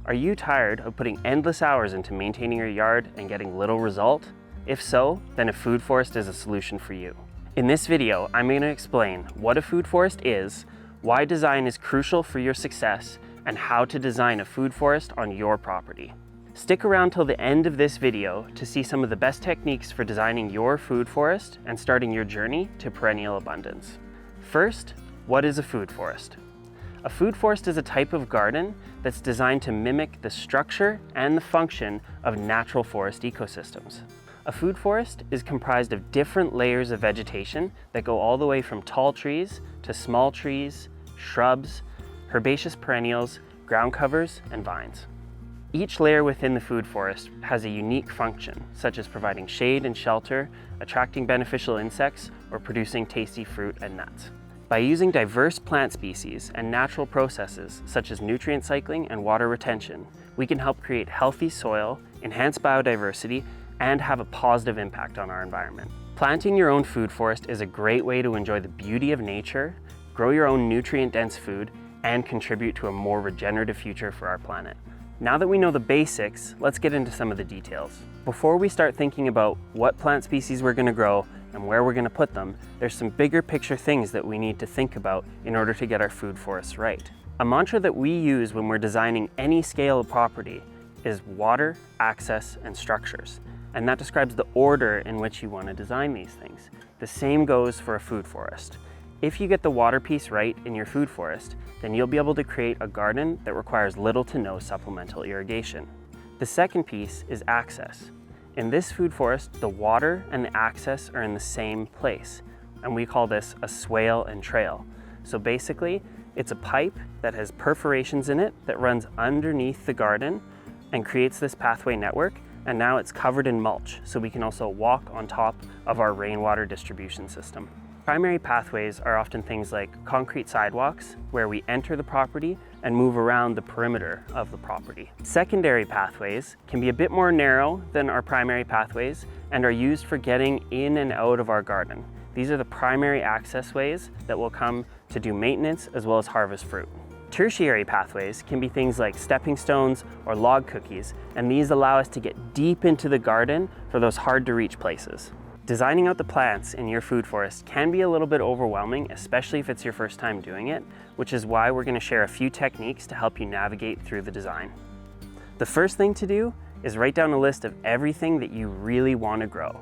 Are you tired of putting endless hours into maintaining your yard and getting little result? If so, then a food forest is a solution for you. In this video, I'm going to explain what a food forest is, why design is crucial for your success, and how to design a food forest on your property. Stick around till the end of this video to see some of the best techniques for designing your food forest and starting your journey to perennial abundance. First, what is a food forest? A food forest is a type of garden that's designed to mimic the structure and the function of natural forest ecosystems. A food forest is comprised of different layers of vegetation that go all the way from tall trees to small trees, shrubs, herbaceous perennials, ground covers, and vines. Each layer within the food forest has a unique function, such as providing shade and shelter, attracting beneficial insects, or producing tasty fruit and nuts. By using diverse plant species and natural processes such as nutrient cycling and water retention, we can help create healthy soil, enhance biodiversity, and have a positive impact on our environment. Planting your own food forest is a great way to enjoy the beauty of nature, grow your own nutrient-dense food, and contribute to a more regenerative future for our planet. Now that we know the basics, let's get into some of the details. Before we start thinking about what plant species we're going to grow and where we're going to put them, there's some bigger picture things that we need to think about in order to get our food forests right. A mantra that we use when we're designing any scale of property is water, access, and structures. And that describes the order in which you want to design these things. The same goes for a food forest. If you get the water piece right in your food forest, then you'll be able to create a garden that requires little to no supplemental irrigation. The second piece is access. In this food forest, the water and the access are in the same place, and we call this a swale and trail. So basically, it's a pipe that has perforations in it that runs underneath the garden and creates this pathway network, and now it's covered in mulch, so we can also walk on top of our rainwater distribution system. Primary pathways are often things like concrete sidewalks, where we enter the property and move around the perimeter of the property. Secondary pathways can be a bit more narrow than our primary pathways and are used for getting in and out of our garden. These are the primary access ways that will come to do maintenance as well as harvest fruit. Tertiary pathways can be things like stepping stones or log cookies, and these allow us to get deep into the garden for those hard to reach places. Designing out the plants in your food forest can be a little bit overwhelming, especially if it's your first time doing it, which is why we're going to share a few techniques to help you navigate through the design. The first thing to do is write down a list of everything that you really want to grow.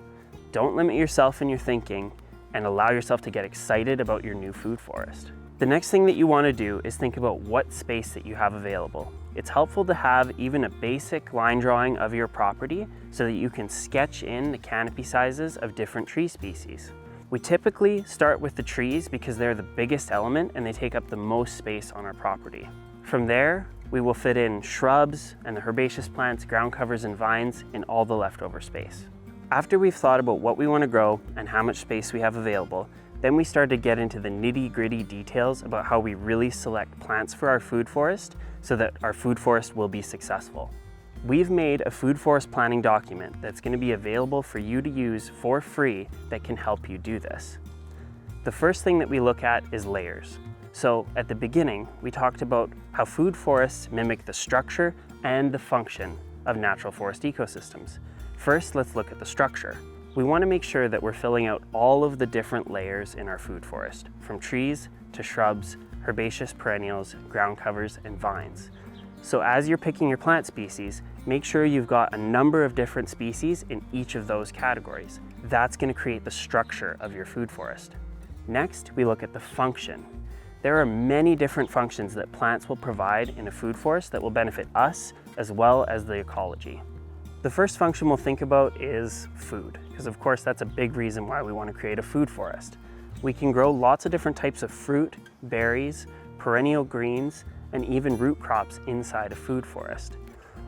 Don't limit yourself in your thinking and allow yourself to get excited about your new food forest. The next thing that you want to do is think about what space that you have available. It's helpful to have even a basic line drawing of your property so that you can sketch in the canopy sizes of different tree species. We typically start with the trees because they're the biggest element and they take up the most space on our property. From there, we will fit in shrubs and the herbaceous plants, ground covers, and vines in all the leftover space. After we've thought about what we want to grow and how much space we have available, then we start to get into the nitty-gritty details about how we really select plants for our food forest so that our food forest will be successful. We've made a food forest planning document that's going to be available for you to use for free that can help you do this. The first thing that we look at is layers. So at the beginning, we talked about how food forests mimic the structure and the function of natural forest ecosystems. First, let's look at the structure. We want to make sure that we're filling out all of the different layers in our food forest, from trees to shrubs, herbaceous perennials, ground covers, and vines. So as you're picking your plant species, make sure you've got a number of different species in each of those categories. That's going to create the structure of your food forest. Next, we look at the function. There are many different functions that plants will provide in a food forest that will benefit us as well as the ecology. The first function we'll think about is food, because of course that's a big reason why we want to create a food forest. We can grow lots of different types of fruit, berries, perennial greens, and even root crops inside a food forest.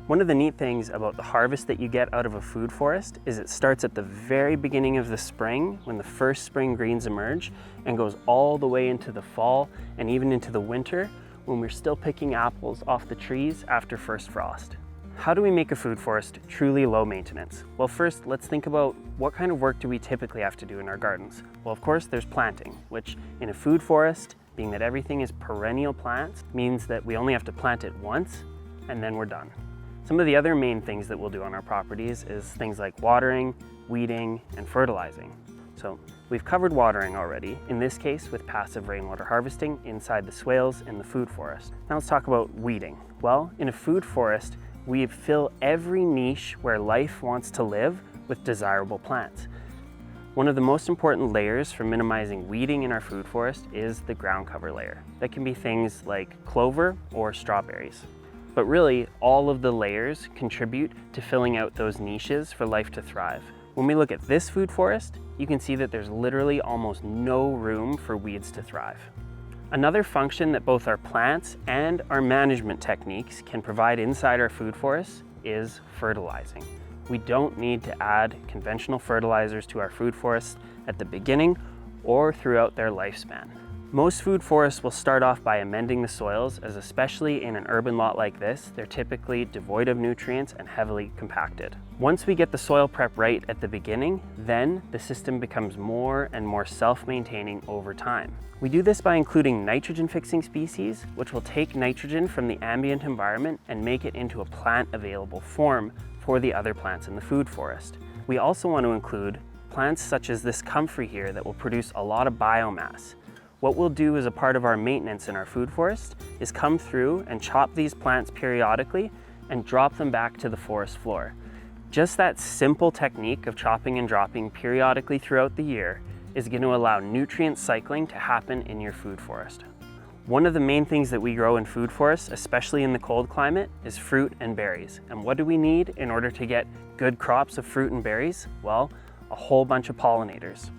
One of the neat things about the harvest that you get out of a food forest is it starts at the very beginning of the spring when the first spring greens emerge and goes all the way into the fall and even into the winter when we're still picking apples off the trees after first frost. How do we make a food forest truly low maintenance? Well, first, let's think about what kind of work do we typically have to do in our gardens? Well, of course, there's planting, which in a food forest, being that everything is perennial plants, means that we only have to plant it once and then we're done. Some of the other main things that we'll do on our properties is things like watering, weeding, and fertilizing. So we've covered watering already, in this case with passive rainwater harvesting inside the swales in the food forest. Now let's talk about weeding. Well, in a food forest, we fill every niche where life wants to live with desirable plants. One of the most important layers for minimizing weeding in our food forest is the ground cover layer. That can be things like clover or strawberries. But really, all of the layers contribute to filling out those niches for life to thrive. When we look at this food forest, you can see that there's literally almost no room for weeds to thrive. Another function that both our plants and our management techniques can provide inside our food forest is fertilizing. We don't need to add conventional fertilizers to our food forests at the beginning or throughout their lifespan. Most food forests will start off by amending the soils, as especially in an urban lot like this, they're typically devoid of nutrients and heavily compacted. Once we get the soil prep right at the beginning, then the system becomes more and more self-maintaining over time. We do this by including nitrogen-fixing species, which will take nitrogen from the ambient environment and make it into a plant-available form for the other plants in the food forest. We also want to include plants such as this comfrey here that will produce a lot of biomass. What we'll do as a part of our maintenance in our food forest is come through and chop these plants periodically and drop them back to the forest floor. Just that simple technique of chopping and dropping periodically throughout the year is going to allow nutrient cycling to happen in your food forest. One of the main things that we grow in food forests, especially in the cold climate, is fruit and berries. And what do we need in order to get good crops of fruit and berries? Well, a whole bunch of pollinators.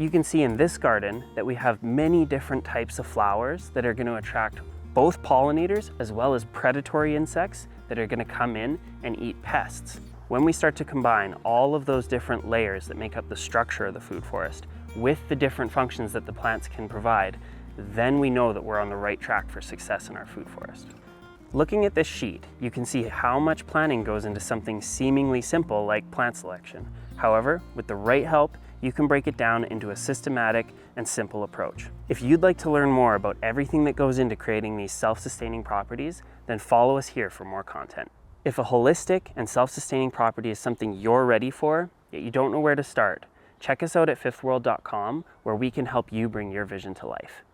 You can see in this garden that we have many different types of flowers that are going to attract both pollinators as well as predatory insects that are going to come in and eat pests. When we start to combine all of those different layers that make up the structure of the food forest with the different functions that the plants can provide, then we know that we're on the right track for success in our food forest. Looking at this sheet, you can see how much planning goes into something seemingly simple like plant selection. However, with the right help, you can break it down into a systematic and simple approach. If you'd like to learn more about everything that goes into creating these self-sustaining properties, then follow us here for more content. If a holistic and self-sustaining property is something you're ready for, yet you don't know where to start, check us out at fifthworld.com, where we can help you bring your vision to life.